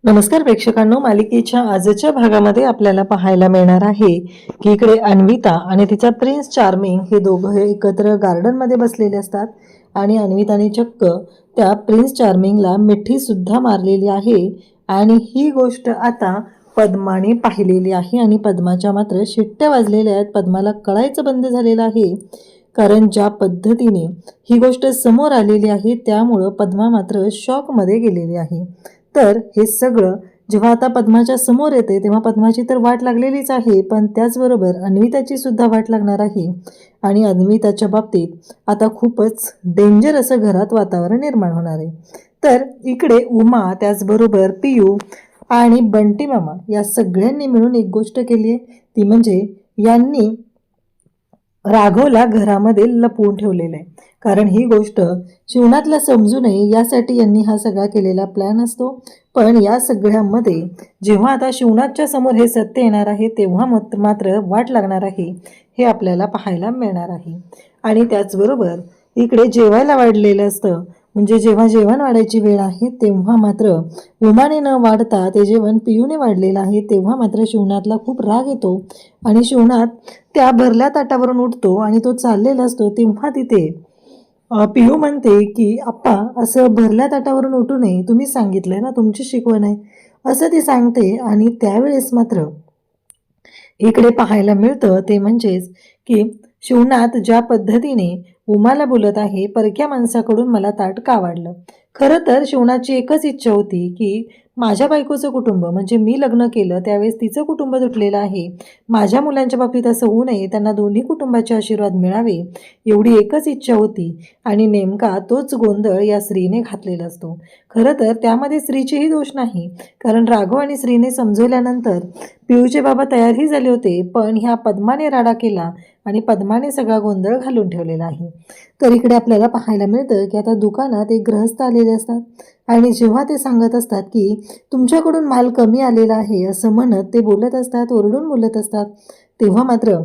नमस्कार प्रेक्षकांनो, मालिकेच्या आजच्या भागामध्ये आपल्याला पाहायला मिळणार आहे की इकडे अन्विता आणि तिचा प्रिन्स चार्मिंग हे दोघं एकत्र गार्डन मध्ये बसलेले असतात आणि अन्विताने चक्क त्या प्रिन्स चार्मिंगला मिठी सुद्धा मारलेली आहे आणि ही गोष्ट आता पद्माने पाहिलेली आहे आणि पद्माच्या मात्र शिट्ट्या वाजलेल्या आहेत. पद्माला कळायचं बंद झालेलं आहे, कारण ज्या पद्धतीने ही गोष्ट समोर आलेली आहे त्यामुळं पद्मा मात्र शॉकमध्ये गेलेली आहे. तर हे सगळं जेव्हा आता पद्माच्या समोर येते तेव्हा पद्माची तर वाट लागलेलीच आहे, पण त्याचबरोबर अन्विताची सुद्धा वाट लागणार आहे आणि अन्विताच्या बाबतीत आता खूपच डेंजर असं घरात वातावरण निर्माण होणार आहे. तर इकडे उमा, त्याचबरोबर पियू आणि बंटी मामा या सगळ्यांनी मिळून एक गोष्ट केली आहे, ती म्हणजे यांनी राघवला घरामध्ये लपवून ठेवलेलं आहे. कारण ही गोष्ट शिवनाथला समजू नये यासाठी यांनी हा सगळा केलेला प्लॅन असतो. पण या सगळ्यामध्ये जेव्हा आता शिवनाथच्या समोर हे सत्य येणार आहे तेव्हा मात्र वाट लागणार आहे हे आपल्याला पाहायला मिळणार आहे. आणि त्याचबरोबर इकडे जेवायला वाढलेलं असतं, म्हणजे जेव्हा जेवण वाढायची वेळ आहे तेव्हा मात्र उमाने न वाढता ते जेवण पियूने वाढलेलं आहे. तेव्हा मात्र शिवनाथला खूप राग येतो आणि शिवनाथ त्या भरल्या ताटावरून उठतो आणि तो चाललेला असतो. तेव्हा तिथे पियू म्हणते की आप्पा, असं भरल्या ताटावरून उठू नये, तुम्ही सांगितलंय ना, तुमची शिकवण आहे, असं ती सांगते. आणि त्यावेळेस मात्र इकडे पाहायला मिळतं ते म्हणजेच की शिवनाथ ज्या पद्धतीने उमाला बोलत आहे, परक्या माणसाकडून मला ताट का वाढलं. खरं तर शिवनाथची एकच इच्छा होती की माझ्या बायकोचं कुटुंब, म्हणजे मी लग्न केलं त्यावेळेस तिचं कुटुंब तुटलेलं आहे, माझ्या मुलांच्या बाबतीत असं होऊ नये, त्यांना दोन्ही कुटुंबाचे आशीर्वाद मिळावे, एवढी एकच इच्छा होती. आणि नेमका तोच गोंधळ या स्त्रीने घातलेला असतो. खरं तर त्यामध्ये स्त्रीचेही दोष नाही, कारण राघव आणि स्त्रीने समजवल्यानंतर पियूचे बाबा तयारही झाले होते, पण ह्या पद्माने राडा केला आणि पद्माने सगळा गोंधळ घालून ठेवलेला आहे. तर इकडे आपल्याला पाहायला मिळतं की आता दुकानात एक गृहस्थ आलेले असतात आणि जेव्हा ते सांगत असतात की तुमच्याकडून माल कमी आलेला आहे असं म्हणत ते बोलत असतात, ओरडून बोलत असतात. तेव्हा मात्र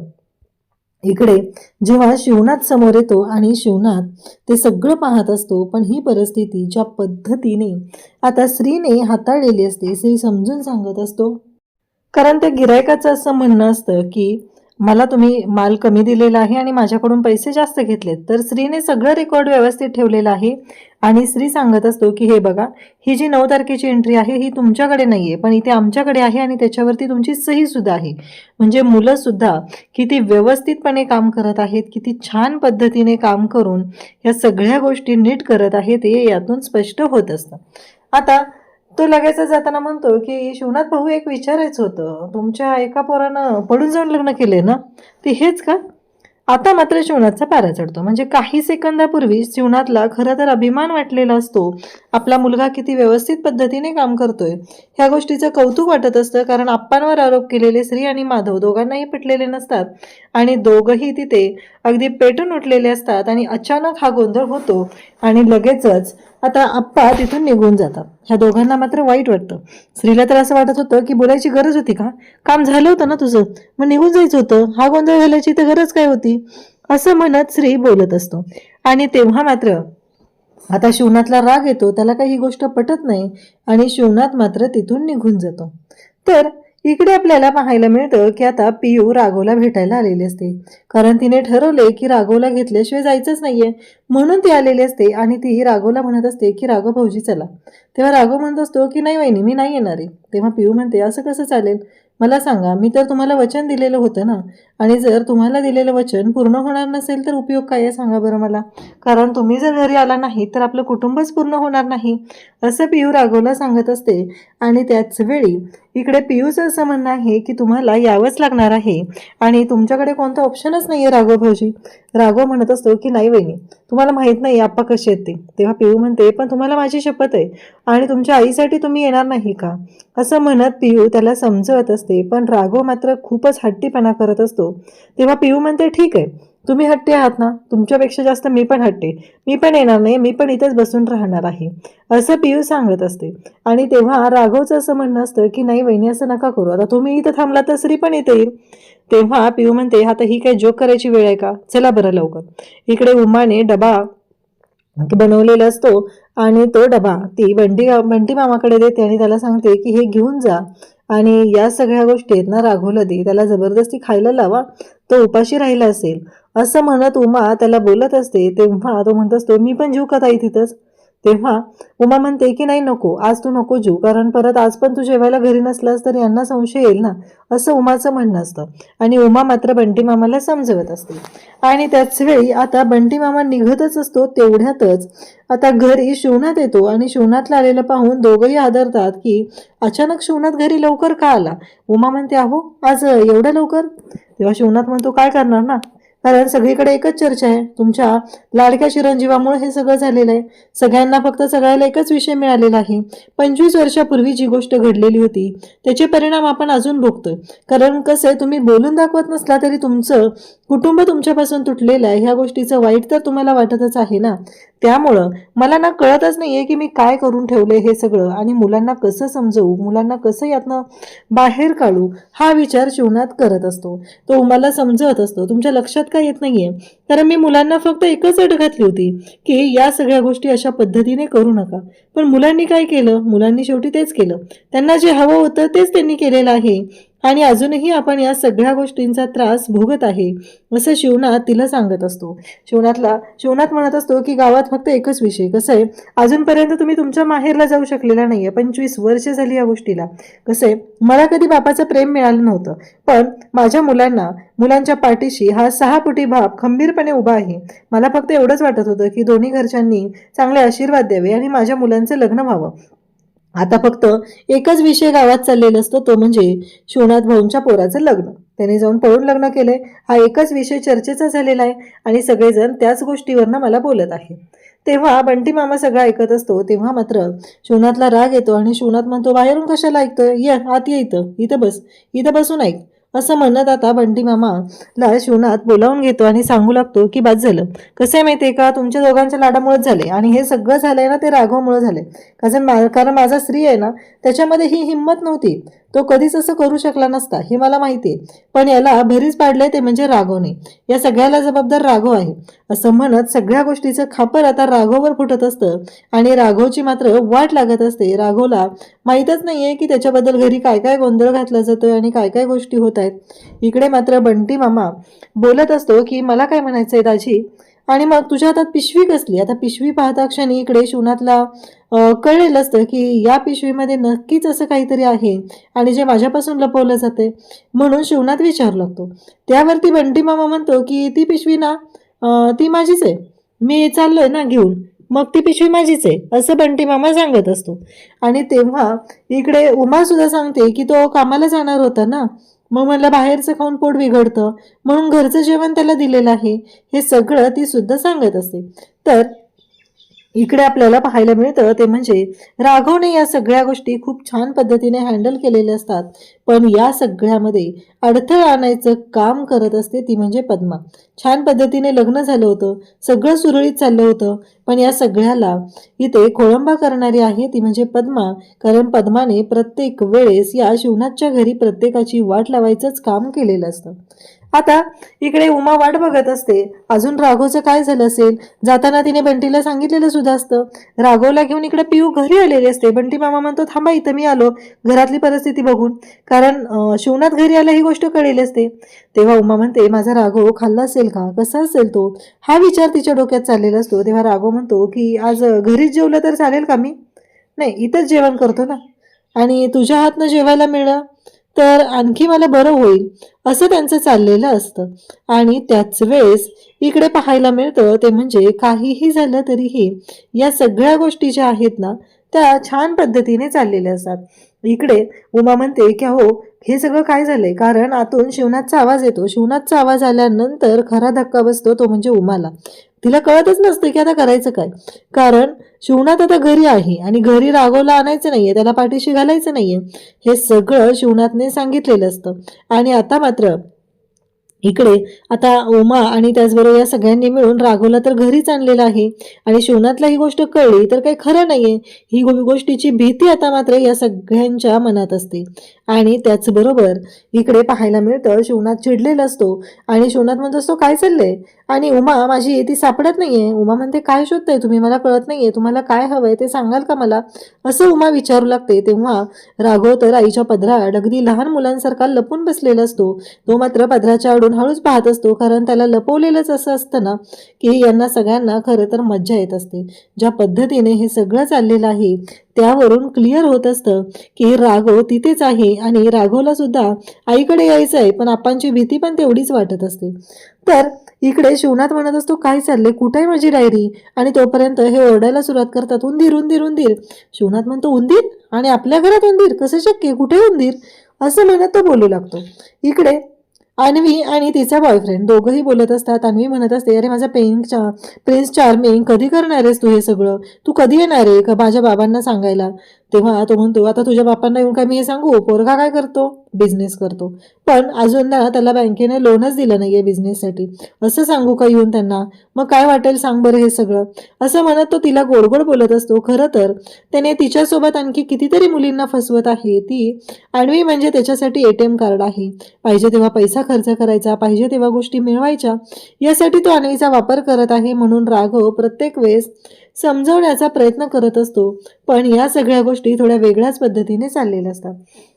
इकडे जेव्हा शिवनाथ समोर येतो आणि शिवनाथ ते सगळं पाहत असतो, पण ही परिस्थिती ज्या पद्धतीने आता स्त्रीने हाताळलेली असते, स्त्री समजून सांगत असतो. कारण त्या गिरायकाचं असं म्हणणं असतं की मला तुम्ही माल कमी दिलेला आहे आणि माझ्याकडून पैसे जास्त घेतलेत. तर स्त्रीने सगळं रेकॉर्ड व्यवस्थित ठेवलेलं आहे आणि स्त्री सांगत असतो की हे बघा, ही जी 9 तारखेची एंट्री आहे ही तुमच्याकडे नाही आहे, पण इथे आमच्याकडे आहे आणि त्याच्यावरती तुमची सही सुद्धा आहे. म्हणजे मुलं सुद्धा किती व्यवस्थितपणे काम करत आहेत, किती छान पद्धतीने काम करून या सगळ्या गोष्टी नीट करत आहेत हे यातून स्पष्ट होत असतं. आता तो लगेच जाताना म्हणतो की शिवनाथ भाऊ, एक विचारायचं होतं, तुमच्या एका पोरानं पडून जाऊन लग्न केले ना, ते हेच का. आता मात्र शिवनाथचा पारा चढतो. म्हणजे काही सेकंदापूर्वी शिवनाथला खरं तर अभिमान वाटलेला असतो, आपला मुलगा किती व्यवस्थित पद्धतीने काम करतोय, ह्या गोष्टीचं कौतुक वाटत असतं. कारण आप्पांवर आरोप केलेले श्री आणि माधव दोघांनाही पटलेले नसतात आणि दोघंही तिथे अगदी पेटून उठलेले असतात आणि अचानक हा गोंधळ होतो आणि लगेचच आता आप्पा तिथून निघून जातात. ह्या दोघांना मात्र वाईट वाटतं. स्त्रीला तर असं वाटत होतं की बोलायची गरज होती का, काम झालं होतं ना तुझं, मग निघून जायचं होतं, हा गोंधळ घालायची तर गरज काय होती, असं म्हणत स्त्री बोलत असतो. आणि तेव्हा मात्र आता शिवनाथला राग येतो, त्याला काही ही गोष्ट पटत नाही आणि शिवनाथ मात्र तिथून निघून जातो. तर इकडे आपल्याला पाहायला मिळतं की आता पियू राघवला भेटायला आलेली असते, कारण तिने ठरवले की राघवला घेतल्याशिवाय जायचंच नाहीये, म्हणून ती आलेली असते. आणि ती राघवला म्हणत असते की राघव भाऊजी चला. तेव्हा राघव म्हणत असतो की नाही वहिनी, मी नाही येणार आहे. तेव्हा पियू म्हणते असं कसं चालेल, मला सांगा, मी तर तुम्हाला वचन दिलेलं होतं ना, आणि जर तुम्हाला दिलेलं वचन पूर्ण होणार नसेल तर उपयोग काय आहे सांगा बरं मला, कारण तुम्ही जर घरी आला नाही तर आपलं कुटुंबच पूर्ण होणार नाही, असं पियू राघवला सांगत असते. आणि त्याच वेळी इकडे पियूचं असं म्हणणं आहे की तुम्हाला यावंच लागणार आहे आणि तुमच्याकडे कोणतं ऑप्शनच नाही आहे राघव भाऊजी. राघव म्हणत असतो की नाही वहिनी, तुम्हाला माहीत नाही आप्पा कसे आहेत ते. तेव्हा पियू म्हणते पण तुम्हाला माझी शपथ आहे आणि तुमच्या आईसाठी तुम्ही येणार नाही का, असं म्हणत पियू त्याला समजवत असते. पण राघव मात्र खूपच हट्टीपणा करत असतो. तेव्हा पियू म्हणते ठीक आहे, तुम्ही हट्टी आहात ना, तुमच्यापेक्षा जास्त मी पण हट्टे, मी पण येणार नाही, मी पण इथेच बसून राहणार आहे, असं पियू सांगत असते. आणि तेव्हा राघवचं असं म्हणणं असतं की नाही वहिनी, असं नका करू, आता तुम्ही इथं थांबला तर श्री पण इथे येईल. तेव्हा पियू म्हणते आता ही काय जोक करायची वेळ आहे का, चला बरं लवकर. इकडे उमाने डबा बनवलेला असतो आणि तो डबा ती बंटी मामाकडे देते आणि त्याला सांगते की हे घेऊन जा आणि या सगळ्या गोष्टी आहेत ना राघवला दे, त्याला जबरदस्ती खायला लावा, तो उपाशी राहिला असेल असं म्हणत उमा त्याला बोलत असते. तेव्हा तो म्हणत असतो मी पण जीव का ताई तिथंच. तेव्हा उमा म्हणते की नाही नको, आज तू नको जीव, कारण परत आज पण तू जेवायला घरी नसलास तर यांना संशय येईल ना, असं उमाचं म्हणणं असतं. आणि उमा मात्र बंटी मामाला समजवत असते. आणि त्याच वेळी आता बंटी मामा निघतच असतो. तेवढ्यातच आता घरी शिवनाथ येतो आणि शिवनाथला आलेलं पाहून दोघंही आदरतात की अचानक शिवनाथ घरी लवकर का आला. उमा म्हणते अहो आज एवढ्या लवकर. तेव्हा शिवनाथ म्हणतो काय करणार ना, कारण सगळीकडे एकच चर्चा आहे, तुमच्या लाडक्या चिरंजीवामुळे हे सगळं झालेलं आहे. सगळ्यांना फक्त सगळ्याला एकच विषय मिळालेला आहे. 25 वर्षापूर्वी जी गोष्ट घडलेली होती त्याचे परिणाम आपण अजून भोगतोय. कारण कसं आहे, तुम्ही बोलून दाखवत नसला तरी तुमचं कुटुंब तुमच्यापासून तुटलेलं आहे, ह्या गोष्टीचं वाईट तर तुम्हाला वाटतच आहे ना. त्यामुळं मला ना कळतच नाहीये की मी काय करून ठेवलंय हे सगळं आणि मुलांना कसं समजवू, मुलांना कसं यातनं बाहेर काढू, हा विचार शिवनाथ करत असतो. तो उमाला समजवत असतो तुमच्या लक्षात काय येत नाहीये, कारण मी मुलांना फक्त एकच अट घातली होती की या सगळ्या गोष्टी अशा पद्धतीने करू नका. पण मुलांनी काय केलं, मुलांनी शेवटी तेच केलं, त्यांना जे हवं होतं तेच त्यांनी केलेलं आहे आणि अजूनही आपण या सगळ्या गोष्टींचा त्रास भोगत आहे, असं शिवनाथ तिला सांगत असतो. शिवनाथ म्हणत असतो की गावात फक्त एकच विषय, कसं आहे अजूनपर्यंत तुम्ही तुमच्या माहेरला जाऊ शकलेला नाहीये, 25 वर्ष झाली या गोष्टीला. कसं आहे मला कधी बापाचं प्रेम मिळालं नव्हतं, पण माझ्या मुलांच्या पाठीशी हा 6 फुटी बाप खंबीरपणे उभा आहे. मला फक्त एवढंच वाटत होतं की दोन्ही घरच्यांनी चांगले आशीर्वाद द्यावे आणि माझ्या मुलांचं लग्न व्हावं. आता फक्त एकच विषय गावात चाललेला असतो, तो म्हणजे शिवनाथ भाऊंच्या पोराचं लग्न. त्याने जाऊन पळून लग्न केलंय, हा एकच विषय चर्चेचा झालेला आहे आणि सगळेजण त्याच गोष्टीवरनं मला बोलत आहे. तेव्हा बंटी मामा सगळं ऐकत असतो. तेव्हा मात्र शिवनाथला राग येतो आणि शिवनाथ म्हणतो बाहेरून कशाला ऐकतोय, ये आत ये, इथं बसून ऐक, असं म्हणत आता बंटी मामाला शिवनाथ बोलावून घेतो आणि सांगू लागतो की बाद झालं. कसं आहे माहितीये का, तुमच्या दोघांच्या लाडामुळेच झाले आणि हे सगळं झालंय ना ते राघवमुळे झाले. कारण माझा स्त्री आहे ना त्याच्यामध्ये ही हिंमत नव्हती, तो कधीच असं करू शकला नसता हे मला माहितीये, पण याला भरीच पाडलंय ते म्हणजे राघवने. या सगळ्याला जबाबदार राघव आहे, असं म्हणत सगळ्या गोष्टीचं खापर आता राघववर फुटत असतं आणि राघवची मात्र वाट लागत असते. राघवला माहीतच नाहीये की त्याच्याबद्दल घरी काय काय गोंधळ घातला जातोय आणि काय काय गोष्टी होत आहेत. इकडे मात्र बंटी मामा बोलत असतो की मला काय म्हणायचंय दाजी, आणि मग तुझ्या हातात पिशवी कसली. आता पिशवी पाहता क्षणी इकडे शिवनाथला कळलेलं असतं की या पिशवीमध्ये नक्कीच असं काहीतरी आहे आणि जे माझ्यापासून लपवलं जाते, म्हणून शिवनाथ विचारू लागतो. त्यावरती बंटी मामा म्हणतो की ती पिशवी ना ती माझीच आहे, मी चाललोय ना घेऊन, मग ती पिशवी माझीच आहे, असं बंटी मामा सांगत असतो. आणि तेव्हा इकडे उमा सुद्धा सांगते की तो कामाला जाणार होता ना, मग मला बाहेरचं खाऊन पोट बिघडतं म्हणून घरचं जेवण त्याला दिलेलं आहे, हे सगळं ती सुद्धा सांगत असते. तर इकडे आपल्याला पाहायला मिळतं ते म्हणजे राघवने या सगळ्या गोष्टी खूप छान पद्धतीने हँडल केलेल्या असतात, पण या सगळ्यामध्ये अडथळा आणायचं काम करत असते ती म्हणजे पद्मा. छान पद्धतीने लग्न झालं होतं, सगळं सुरळीत चाललं होतं, पण या सगळ्याला इथे खोळंबा करणारी आहे ती म्हणजे पद्मा. कारण पद्माने प्रत्येक वेळेस या शिवनाथच्या घरी प्रत्येकाची वाट लावायचंच काम केलेलं असतं. आता इकडे उमा वाट बघत असते अजून राघवचं काय झालं असेल. जाताना तिने बंटीला सांगितलेलं सुद्धा असतं. राघवला घेऊन इकडे पिऊ घरी आलेली असते. बंटी मामा म्हणतो थांबा इथं मी आलो, घरातली परिस्थिती बघून, कारण शिवनाथ घरी आला ही गोष्ट कळेल असते. तेव्हा उमा म्हणते माझा राघव खाल्ला असेल का, कसा असेल तो, हा विचार तिच्या डोक्यात चाललेला असतो. तेव्हा राघव म्हणतो की आज घरीच जेवलं तर चालेल का, मी नाही इथंच जेवण करतो ना, आणि तुझ्या हातनं जेवायला मिळलं तर आणखी मला बरं होईल, असं त्यांचं चाललेलं असतं. आणि त्याच वेळेस इकडे पाहायला मिळतं ते म्हणजे काहीही झालं तरीही या सगळ्या गोष्टी ज्या आहेत ना त्या छान पद्धतीने चाललेल्या असतात. इकडे उमा म्हणते की हो हे सगळं काय झालंय, कारण आतून शिवनाथचा आवाज येतो. शिवनाथचा आवाज आल्यानंतर खरा धक्का बसतो तो म्हणजे उमाला. तिला कळतच नसतं की आता करायचं काय, कारण शिवनाथ आता घरी आहे आणि घरी राघवला आणायचं नाहीये, त्याला पाठीशी घालायचं नाहीये, हे सगळं शिवनाथने सांगितलेलं असतं. आणि आता मात्र इकडे आता उमा आणि त्याचबरोबर या सगळ्यांनी मिळून राघवला तर घरीच आणलेला आहे आणि शिवनाथला ही गोष्ट कळली तर काही खरं नाहीये. ही गोष्टीची भीती आता मात्र या सगळ्यांच्या मनात असते. आणि त्याचबरोबर इकडे पाहायला मिळतं शिवनाथ चिडलेला असतो आणि शिवनाथ म्हणत असतो काय चाललंय, आणि उमा माझी ती सापडत नाहीये. उमा म्हणते काय शोधताय तुम्ही, मला कळत नाहीये, तुम्हाला काय हवंय ते सांगाल का मला, असं उमा विचारू लागते. तेव्हा राघव तर आईच्या पदरात अगदी लहान मुलांसारखा लपून बसलेला असतो. तो मात्र पदराच्या आडून हळूच पाहत असतो, कारण त्याला लपवलेलंच असं असतं ना की यांना सगळ्यांना खरं तर मज्जा येत असते. ज्या पद्धतीने हे सगळं चाललेलं आहे त्यावरून क्लिअर होत असतं की राघव तिथेच आहे आणि राघवला सुद्धा आईकडे यायचं आहे, पण आपांची भीती पण तेवढीच वाटत असते. तर इकडे शिवनाथ म्हणत असतो काय चाललंय, कुठे आहे माझी डायरी, आणि तोपर्यंत हे ओरडायला सुरुवात करतात उंदीर उंदीर उंदीर. शिवनाथ म्हणतो उंदीर, आणि आपल्या घरात उंदीर, कसं शक्य, कुठे उंदीर, असं म्हणत तो बोलू लागतो. इकडे अन्वी आणि तिचा बॉयफ्रेंड दोघंही बोलत असतात. अन्वी म्हणत असते अरे माझा प्रिन्स चार्मिंग, कधी करणार आहेस तू हे सगळं, तू कधी येणार आहे का माझ्या बाबांना सांगायला. तेव्हा तो म्हणतो आता तुझ्या बापांना येऊन काय मी हे सांगू, पोरगा काय करतो, बिझनेस करतो, पण अजून ना त्याला बँकेने लोनच दिलं नाहीये बिझनेससाठी, असं सांगू का येऊन त्यांना, मग काय वाटेल सांग बरं हे सगळं, असं म्हणत तो तिला गोड गोड बोलत असतो. खरं तर त्याने तिच्यासोबत आणखी कितीतरी मुलींना फसवत आहे. ती अन्वी म्हणजे त्याच्यासाठी ATM कार्ड आहे. पाहिजे तेव्हा पैसा खर्च करायचा, पाहिजे तेव्हा गोष्टी मिळवायच्या, यासाठी तो अन्वीचा वापर करत आहे. म्हणून राघव प्रत्येक वेळेस समजवण्याचा प्रयत्न करत असतो, पण या सगळ्या गोष्टी थोड्या वेगळ्याच पद्धतीने चाललेल्या असतात.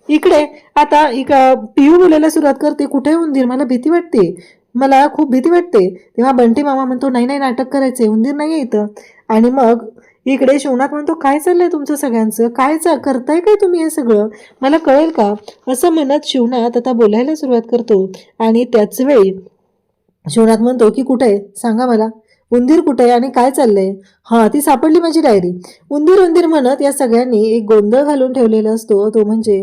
इकडे आता पियू बोलायला सुरुवात करते कुठे उंदीर, मला भीती वाटते, मला खूप भीती वाटते. तेव्हा बंटी मामा म्हणतो नाही नाही नाटक करायचे, उंदीर नाही इथं. आणि मग इकडे शिवनाथ म्हणतो काय चाललंय तुमचं सगळ्यांचं, काय करताय काय तुम्ही हे सगळं, मला कळेल का, असं म्हणत शिवनाथ आता बोलायला सुरुवात करतो. आणि त्याच वेळी शिवनाथ म्हणतो की कुठे आहे सांगा मला, उंदीर कुठे आहे आणि काय चाललंय, हा ती सापडली माझी डायरी, उंदीर उंदीर म्हणत या सगळ्यांनी एक गोंधळ घालून ठेवलेला असतो. तो म्हणजे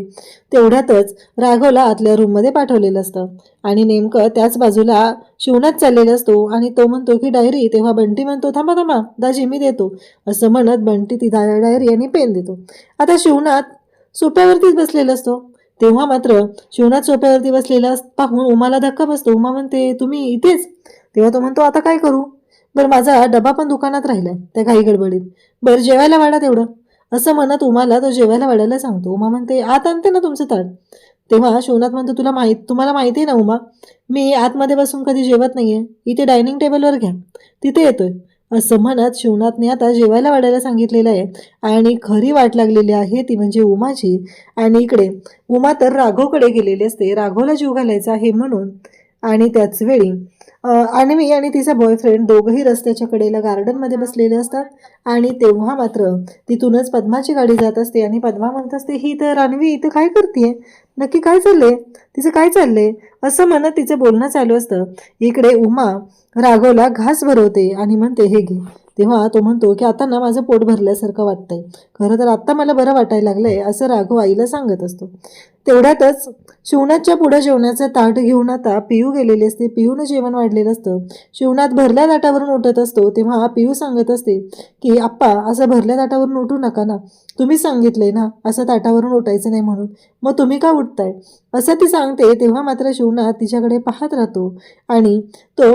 तेवढ्यातच राघवला आतल्या रूममध्ये पाठवलेलं असतं आणि नेमकं त्याच बाजूला शिवनाथ चाललेला असतो आणि तो म्हणतो की डायरी. तेव्हा बंटी म्हणतो थांबा थांबा दाजी मी देतो, असं म्हणत बंटी ती डायरी आणि पेन देतो. आता शिवनाथ सोप्यावरतीच बसलेला असतो. तेव्हा मात्र शिवनाथ सोप्यावरती बसलेला पाहून उमाला धक्का बसतो. उमा म्हणते तुम्ही इथेच. तेव्हा तो म्हणतो आता काय करू, बरं माझा डबा पण दुकानात राहिलाय त्या घाई गडबडीत, बरं जेवायला वाढा तेवढं, असं म्हणत उमाला तो जेवायला वाढायला सांगतो. उमा म्हणते आत आणते ना तुमचं ताट. तेव्हा शिवनाथ म्हणतो तुम्हाला माहिती आहे ना उमा, मी आतमध्ये बसून कधी जेवत नाहीये, इथे डायनिंग टेबलवर घ्या, तिथे येतोय, असं म्हणत शिवनाथने आता जेवायला वाढायला सांगितलेलं आहे. आणि खरी वाट लागलेली आहे ती म्हणजे उमाची. आणि इकडे उमा तर राघवकडे गेलेली असते, राघवला जीव घालायचा आहे म्हणून. आणि त्याच वेळी अन्वी आणि तिचा बॉयफ्रेंड दोघंही रस्त्याच्या कडेला गार्डनमध्ये बसलेले असतात. आणि तेव्हा मात्र तिथूनच पद्माची गाडी जात असते आणि पद्मा म्हणत असते ही तर अन्वी इथं काय करते, नक्की काय चाललंय, तिचं काय चाललंय, असं म्हणत तिचं बोलणं चालू असतं. इकडे उमा राघवला घास भरवते आणि म्हणते हे घे. तेव्हा तो म्हणतो की आता ना माझं पोट भरल्यासारखं वाटतंय, खरं तर आता मला बरं वाटायला लागलंय, असं राघव आईला सांगत असतो. तेवढ्यातच शिवनाथच्या पुढे जेवणाचं ताट घेऊन आता पियू गेलेली असते. पियूनं जेवण वाढलेलं असतं. शिवनाथ भरल्या ताटावरून उठत असतो. तेव्हा पियू सांगत असते की आप्पा असं भरल्या ताटावरून उठू नका ना, तुम्ही सांगितलंय ना असं ताटावरून उठायचं नाही म्हणून, मग तुम्ही का उठताय, असं ती सांगते. तेव्हा मात्र शिवनाथ तिच्याकडे पाहत राहतो आणि तो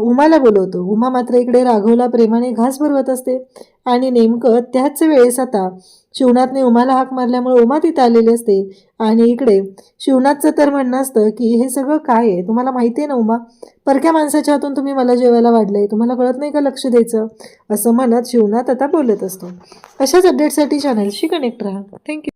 उमाला बोलवतो. उमा मात्र इकडे राघवला प्रेमाने घास भरवत असते. आणि नेमकं त्याच वेळेस आता शिवनाथने उमाला हाक मारल्यामुळे उमा तिथे आलेली असते. आणि इकडे शिवनाथचं तर म्हणणं असतं की हे सगळं काय आहे, तुम्हाला माहिती आहे ना उमा, परक्या माणसाच्या हातून तुम्ही मला जेवायला वाढलंय, तुम्हाला कळत नाही का लक्ष द्यायचं, असं म्हणत शिवनाथ आता बोलत असतो. अशाच अपडेटसाठी चॅनलशी कनेक्ट राहा. थँक्यू.